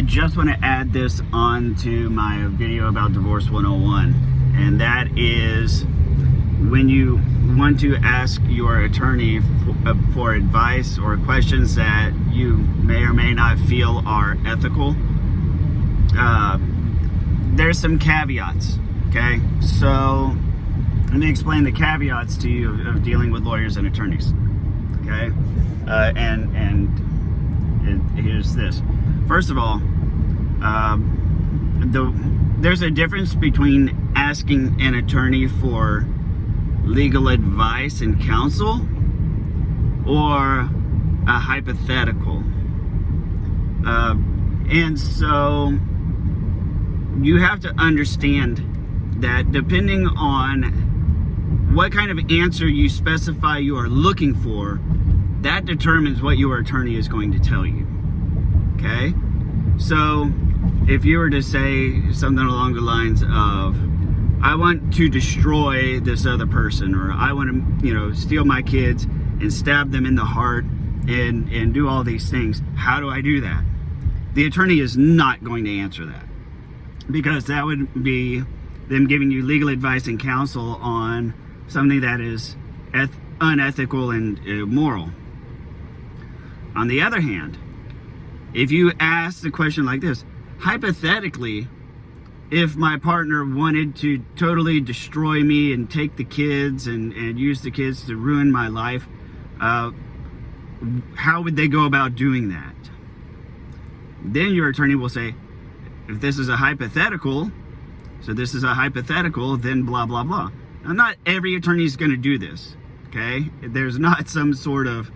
I just want to add this on to my video about Divorce 101, and that is when you want to ask your attorney for advice or questions that you may or may not feel are ethical, there's some caveats, okay? So let me explain the caveats to you of dealing with lawyers and attorneys, okay? Here's this. First of all, there's a difference between asking an attorney for legal advice and counsel or a hypothetical. And so you have to understand that depending on what kind of answer you specify you are looking for, that determines what your attorney is going to tell you. Okay? So if you were to say something along the lines of, I want to destroy this other person, or I want to, steal my kids and stab them in the heart and do all these things, how do I do that? The attorney is not going to answer that, because that would be them giving you legal advice and counsel on something that is unethical and immoral. On the other hand, if you ask the question like this, hypothetically, if my partner wanted to totally destroy me and take the kids and use the kids to ruin my life, how would they go about doing that? Then your attorney will say, if this is a hypothetical, so this is a hypothetical, then blah, blah, blah. Now, not every attorney is going to do this, okay? There's not some sort of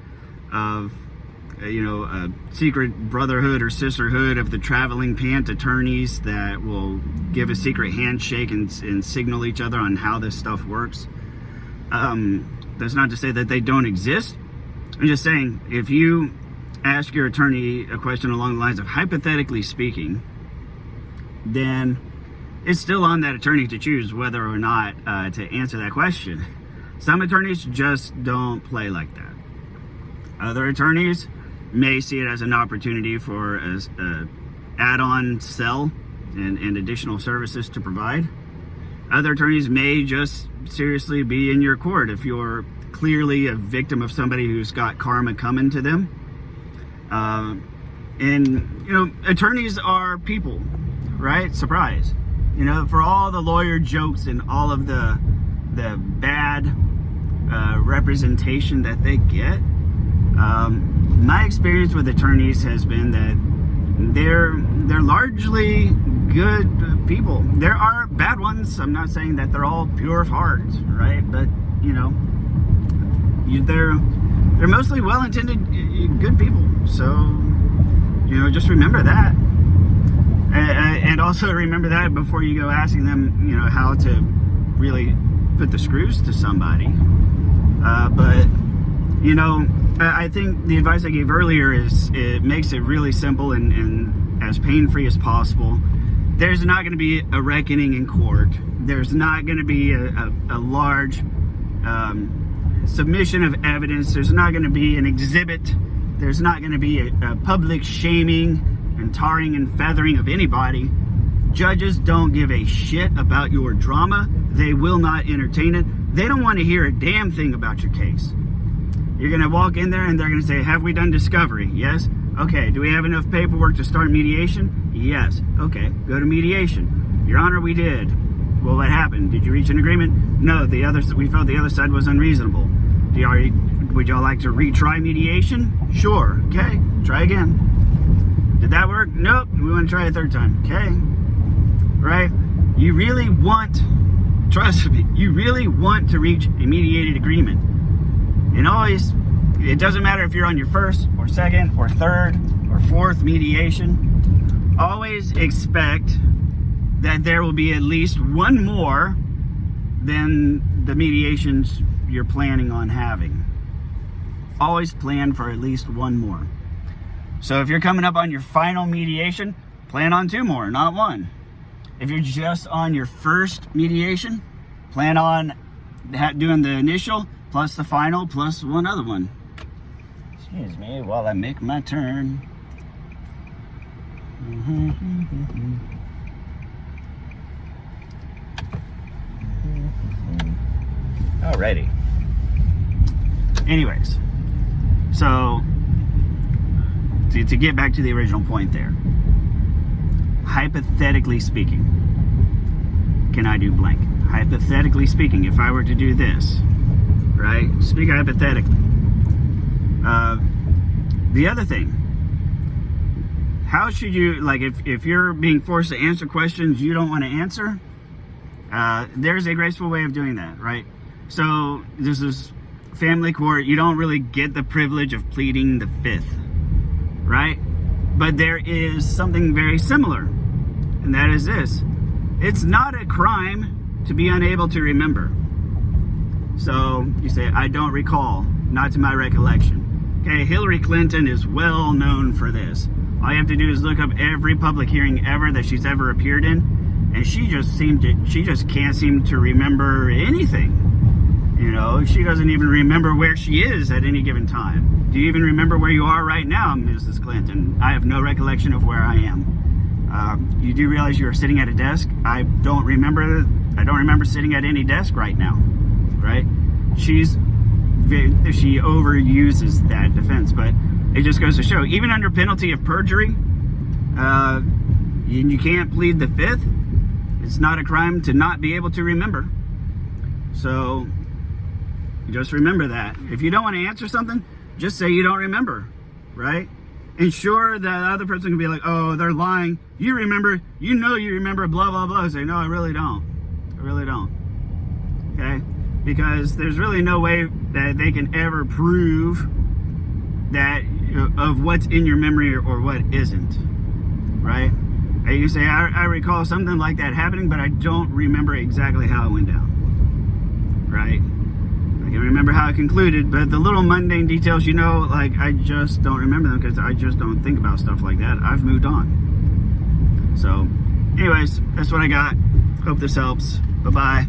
a secret brotherhood or sisterhood of the traveling pant attorneys that will give a secret handshake and signal each other on how this stuff works. That's not to say that they don't exist. I'm just saying, if you ask your attorney a question along the lines of hypothetically speaking, then it's still on that attorney to choose whether or not to answer that question. Some attorneys just don't play like that. Other attorneys may see it as an opportunity for an add-on sell and additional services to provide. Other attorneys may just seriously be in your court if you're clearly a victim of somebody who's got karma coming to them. Attorneys are people, right? Surprise. For all the lawyer jokes and all of the bad representation that they get, my experience with attorneys has been that they're largely good people. There are bad ones. I'm not saying that they're all pure of heart, right? But they're mostly well-intended, good people. So just remember that, and also remember that before you go asking them, how to really put the screws to somebody. But I think the advice I gave earlier it makes it really simple and as pain-free as possible. There's not going to be a reckoning in court. There's not going to be a large submission of evidence. There's not going to be an exhibit. There's not going to be a public shaming and tarring and feathering of anybody. Judges don't give a shit about your drama. They will not entertain it. They don't want to hear a damn thing about your case. You're going to walk in there and they're going to say, have we done discovery? Yes. Okay. Do we have enough paperwork to start mediation? Yes. Okay. Go to mediation. Your Honor, we did. Well, what happened? Did you reach an agreement? No. We felt the other side was unreasonable. Would y'all like to retry mediation? Sure. Okay. Try again. Did that work? Nope. We want to try a third time. Okay. Right? You really want, trust me, you really want to reach a mediated agreement. And always, it doesn't matter if you're on your first or second or third or fourth mediation, always expect that there will be at least one more than the mediations you're planning on having. Always plan for at least one more. So if you're coming up on your final mediation, plan on two more, not one. If you're just on your first mediation, plan on doing the initial plus the final plus one other one. Excuse me while I make my turn. Alrighty. Anyways, so to get back to the original point there, hypothetically speaking, can I do blank? Hypothetically speaking, if I were to do this, right? Speak hypothetically. The other thing, how should you, like, if you're being forced to answer questions you don't want to answer, there's a graceful way of doing that, right? So this is family court. You don't really get the privilege of pleading the fifth, right? But there is something very similar, and that is this. It's not a crime to be unable to remember. So you say, I don't recall, not to my recollection. Okay, Hillary Clinton is well known for this. All you have to do is look up every public hearing ever that she's ever appeared in, and she just can't seem to remember anything. You know, she doesn't even remember where she is at any given time. Do you even remember where you are right now, Mrs. Clinton? I have no recollection of where I am. You do realize you are sitting at a desk? I don't remember sitting at any desk right now, right? She overuses that defense, but it just goes to show, even under penalty of perjury, you can't plead the fifth. It's not a crime to not be able to remember. So just remember that. If you don't want to answer something, just say you don't remember, right? And sure, that other person can be like, oh, they're lying. You remember, you remember, blah, blah, blah. Say, no, I really don't. I really don't. Okay? Because there's really no way that they can ever prove that of what's in your memory or what isn't, right? And you say, I recall something like that happening, but I don't remember exactly how it went down, right? I can remember how it concluded, but the little mundane details, like, I just don't remember them because I just don't think about stuff like that. I've moved on. So, anyways, that's what I got. Hope this helps. Bye-bye.